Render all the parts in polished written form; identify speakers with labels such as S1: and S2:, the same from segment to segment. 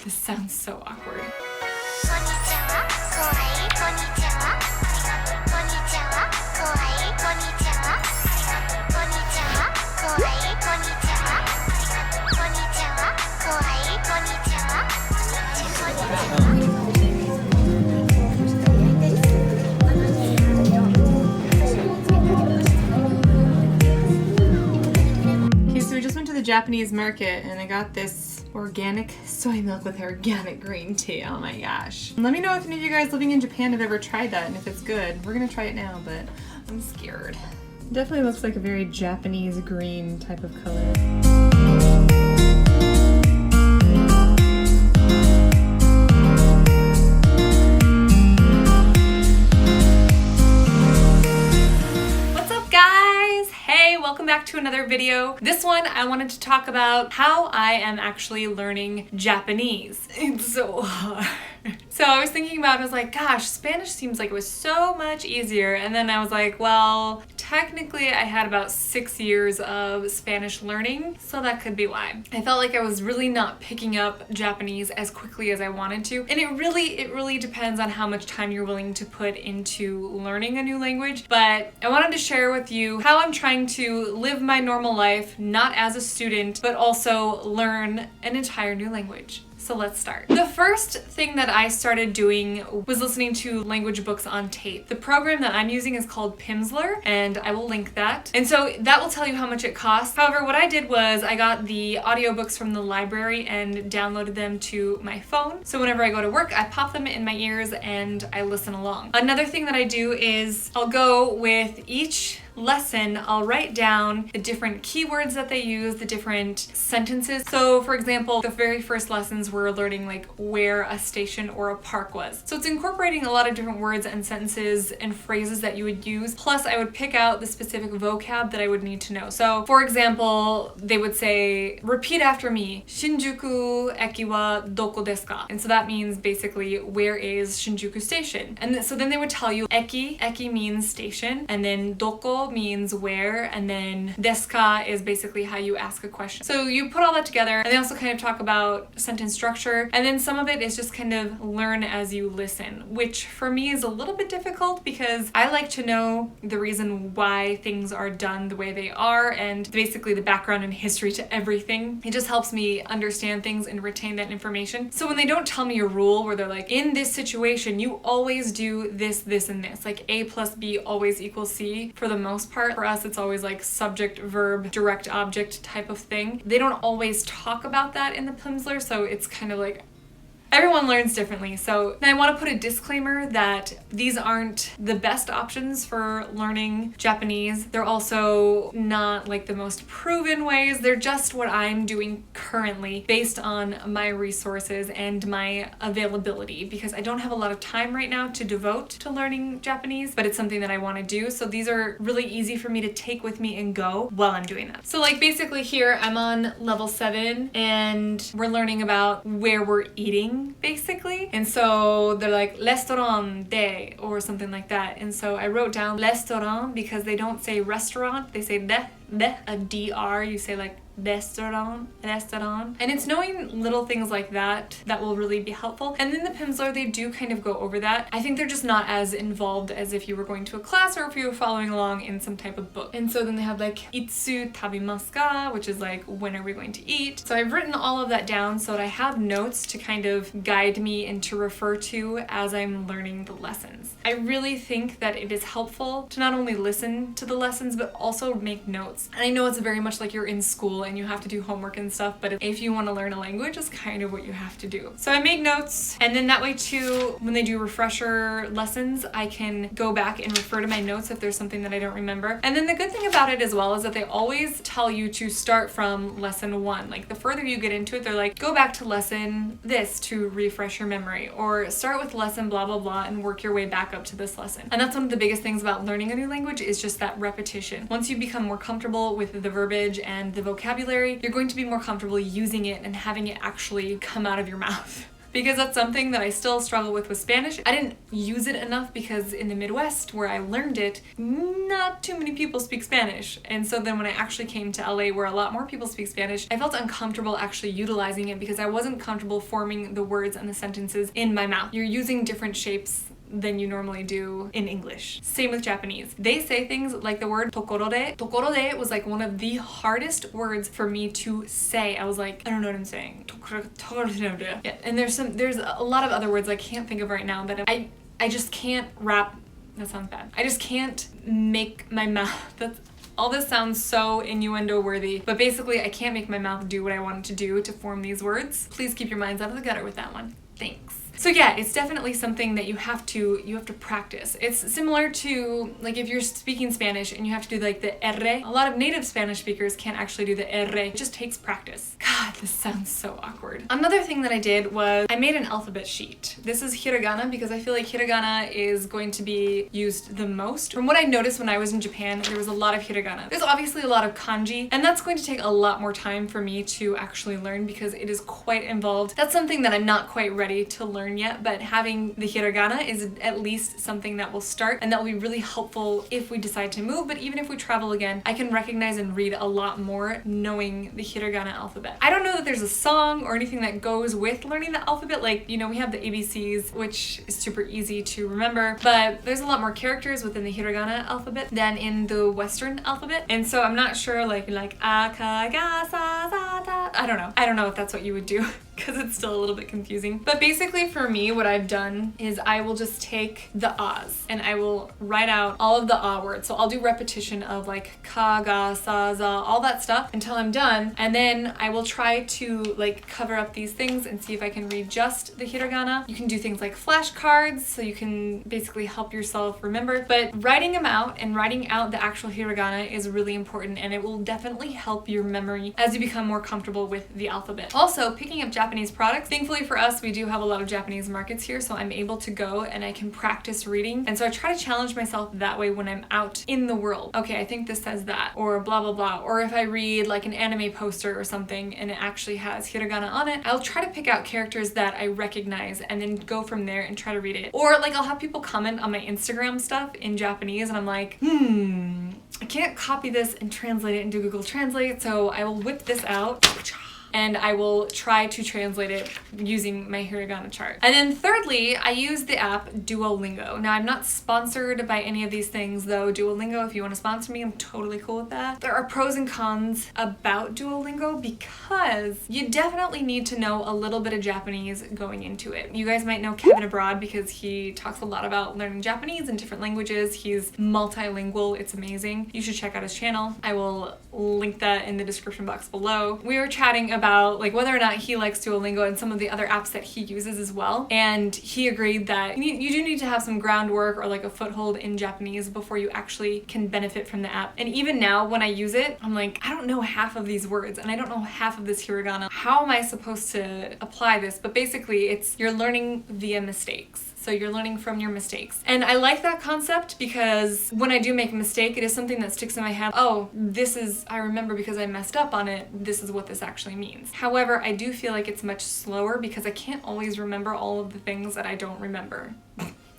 S1: This sounds so awkward. Okay, so we just went to the Japanese market and I got this organic soy milk with organic green tea. Oh my gosh. Let me know if any of you guys living in Japan have ever tried that and if it's good. We're gonna try it now, but I'm scared. Definitely looks like a very Japanese green type of color. Welcome back to another video. This one I wanted to talk about how I am actually learning Japanese. It's so hard. So I was thinking about it, I was like, gosh, Spanish seems like it was so much easier. And then I was like, well, technically I had about 6 years of Spanish learning, so that could be why. I felt like I was really not picking up Japanese as quickly as I wanted to. And it really depends on how much time you're willing to put into learning a new language. But I wanted to share with you how I'm trying to live my normal life, not as a student, but also learn an entire new language. So let's start. The first thing that I started doing was listening to language books on tape. The program that I'm using is called Pimsleur, and I will link that. And so that will tell you how much it costs. However, what I did was I got the audiobooks from the library and downloaded them to my phone. So whenever I go to work, I pop them in my ears and I listen along. Another thing that I do is I'll go with each lesson, I'll write down the different keywords that they use, the different sentences. So for example, the very first lessons were learning like where a station or a park was. So it's incorporating a lot of different words and sentences and phrases that you would use. Plus I would pick out the specific vocab that I would need to know. So for example, they would say, repeat after me, Shinjuku eki wa doko desu ka? And so that means basically, where is Shinjuku Station? And so then they would tell you eki means station, and then doko means where, and then desu ka is basically how you ask a question. So you put all that together, and they also kind of talk about sentence structure, and then some of it is just kind of learn as you listen, which for me is a little bit difficult because I like to know the reason why things are done the way they are, and basically the background and history to everything. It just helps me understand things and retain that information. So when they don't tell me a rule where they're like, in this situation, you always do this, this, and this, like A plus B always equals C for the most part. For us, it's always like subject, verb, direct object type of thing. They don't always talk about that in the Pimsleur, so it's kind of like everyone learns differently. So I want to put a disclaimer that these aren't the best options for learning Japanese. They're also not like the most proven ways. They're just what I'm doing currently based on my resources and my availability, because I don't have a lot of time right now to devote to learning Japanese, but it's something that I want to do. So these are really easy for me to take with me and go while I'm doing that. So like basically here I'm on level 7 and we're learning about where we're eating basically. And so they're like restaurant de or something like that. And so I wrote down restaurant because they don't say restaurant, they say de, a DR, you say like restaurant. And it's knowing little things like that that will really be helpful. And then the Pimsleur, they do kind of go over that. I think they're just not as involved as if you were going to a class or if you were following along in some type of book. And so then they have like itsu tabimasu ka, which is like when are we going to eat. So I've written all of that down so that I have notes to kind of guide me and to refer to as I'm learning the lessons. I really think that it is helpful to not only listen to the lessons but also make notes. And I know it's very much like you're in school and you have to do homework and stuff, but if you want to learn a language, it's kind of what you have to do. So I made notes, and then that way too, when they do refresher lessons, I can go back and refer to my notes if there's something that I don't remember. And then the good thing about it as well is that they always tell you to start from lesson 1. Like the further you get into it, they're like, go back to lesson this to refresh your memory, or start with lesson blah blah blah and work your way back up to this lesson. And that's one of the biggest things about learning a new language is just that repetition. Once you become more comfortable with the verbiage and the vocabulary, you're going to be more comfortable using it and having it actually come out of your mouth. because that's something that I still struggle with Spanish. I didn't use it enough because in the Midwest where I learned it, not too many people speak Spanish. And so then when I actually came to LA where a lot more people speak Spanish, I felt uncomfortable actually utilizing it because I wasn't comfortable forming the words and the sentences in my mouth. You're using different shapes than you normally do in English. Same with Japanese. They say things like the word tokorode. Tokorode was like one of the hardest words for me to say. I was like, I don't know what I'm saying. Tokorode. Yeah, and there's a lot of other words I can't think of right now that I just can't wrap. That sounds bad. I just can't make my mouth. All this sounds so innuendo worthy, but basically I can't make my mouth do what I want it to do to form these words. Please keep your minds out of the gutter with that one. Thanks. So yeah, it's definitely something that you have to practice. It's similar to like if you're speaking Spanish and you have to do like the R. A lot of native Spanish speakers can't actually do the R. It just takes practice. God, this sounds so awkward. Another thing that I did was I made an alphabet sheet. This is hiragana because I feel like hiragana is going to be used the most. From what I noticed when I was in Japan, there was a lot of hiragana. There's obviously a lot of kanji, and that's going to take a lot more time for me to actually learn because it is quite involved. That's something that I'm not quite ready to learn yet, but having the hiragana is at least something that will start and that will be really helpful if we decide to move. But even if we travel again, I can recognize and read a lot more knowing the hiragana alphabet. I don't know that there's a song or anything that goes with learning the alphabet. Like, you know, we have the ABCs, which is super easy to remember, but there's a lot more characters within the hiragana alphabet than in the Western alphabet. And so I'm not sure like a, ka, ga, sa, za, da. I don't know if that's what you would do because it's still a little bit confusing. But basically for me, what I've done is I will just take the ahs and I will write out all of the ah words. So I'll do repetition of like ka, ga, sa, za, all that stuff until I'm done. And then I will try to like cover up these things and see if I can read just the hiragana. You can do things like flashcards so you can basically help yourself remember. But writing them out and writing out the actual hiragana is really important, and it will definitely help your memory as you become more comfortable with the alphabet. Also, picking up Japanese products. Thankfully for us, we do have a lot of Japanese markets here, so I'm able to go and I can practice reading. And so I try to challenge myself that way when I'm out in the world. Okay, I think this says that, or blah, blah, blah. Or if I read like an anime poster or something and it actually has hiragana on it, I'll try to pick out characters that I recognize and then go from there and try to read it. Or like I'll have people comment on my Instagram stuff in Japanese and I'm like, I can't copy this and translate it into Google Translate, so I will whip this out and I will try to translate it using my hiragana chart. And then thirdly, I use the app Duolingo. Now, I'm not sponsored by any of these things, though. Duolingo, if you want to sponsor me, I'm totally cool with that. There are pros and cons about Duolingo because you definitely need to know a little bit of Japanese going into it. You guys might know Kevin Abroad because he talks a lot about learning Japanese and different languages. He's multilingual. It's amazing. You should check out his channel. I will link that in the description box below. We were chatting about like whether or not he likes Duolingo and some of the other apps that he uses as well. And he agreed that you do need to have some groundwork or like a foothold in Japanese before you actually can benefit from the app. And even now when I use it, I'm like, I don't know half of these words and I don't know half of this hiragana. How am I supposed to apply this? But basically you're learning via mistakes. So you're learning from your mistakes. And I like that concept because when I do make a mistake, it is something that sticks in my head. Oh, I remember because I messed up on it, this is what this actually means. However, I do feel like it's much slower because I can't always remember all of the things that I don't remember.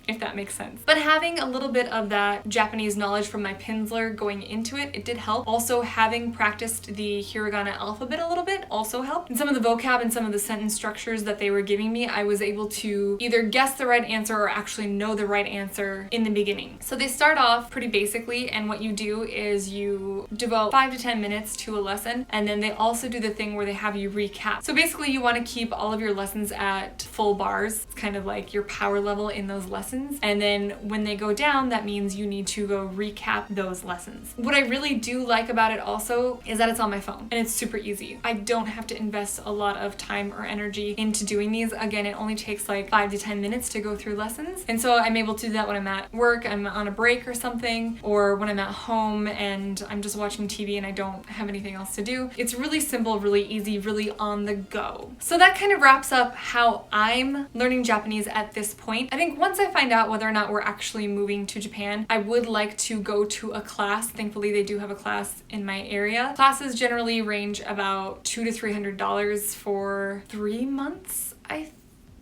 S1: If that makes sense. But having a little bit of that Japanese knowledge from my Pimsleur going into it, it did help. Also, having practiced the hiragana alphabet a little bit also helped. And some of the vocab and some of the sentence structures that they were giving me, I was able to either guess the right answer or actually know the right answer in the beginning. So they start off pretty basically, and what you do is you devote 5 to 10 minutes to a lesson, and then they also do the thing where they have you recap. So basically you want to keep all of your lessons at full bars. It's kind of like your power level in those lessons. And then when they go down, that means you need to go recap those lessons. What I really do like about it also is that it's on my phone and it's super easy. I don't have to invest a lot of time or energy into doing these. Again, it only takes like 5 to 10 minutes to go through lessons. And so I'm able to do that when I'm at work, I'm on a break or something, or when I'm at home and I'm just watching TV and I don't have anything else to do. It's really simple, really easy, really on the go. So that kind of wraps up how I'm learning Japanese at this point. I think once I find out whether or not we're actually moving to Japan, I would like to go to a class. Thankfully, they do have a class in my area. Classes generally range about $200 to $300 for 3 months, I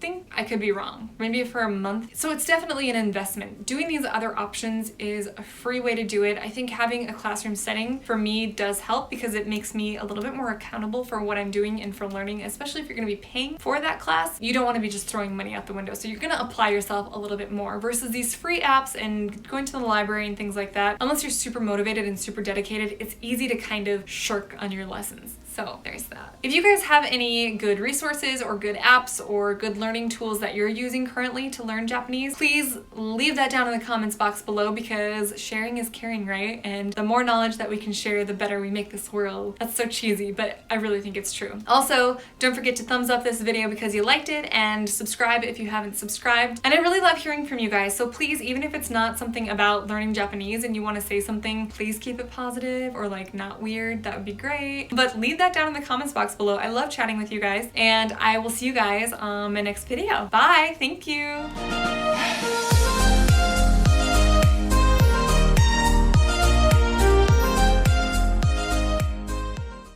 S1: think I could be wrong. Maybe for a month. So it's definitely an investment. Doing these other options is a free way to do it. I think having a classroom setting for me does help because it makes me a little bit more accountable for what I'm doing and for learning, especially if you're going to be paying for that class. You don't want to be just throwing money out the window. So you're going to apply yourself a little bit more versus these free apps and going to the library and things like that. Unless you're super motivated and super dedicated, it's easy to kind of shirk on your lessons. So there's that. If you guys have any good resources or good apps or good learning tools that you're using currently to learn Japanese, please leave that down in the comments box below because sharing is caring, right? And the more knowledge that we can share, the better we make this world. That's so cheesy, but I really think it's true. Also, don't forget to thumbs up this video because you liked it and subscribe if you haven't subscribed. And I really love hearing from you guys, so please, even if it's not something about learning Japanese and you want to say something, please keep it positive or like not weird. That would be great. But leave that down in the comments box below. I love chatting with you guys, and I will see you guys on my next video. Bye. Thank you.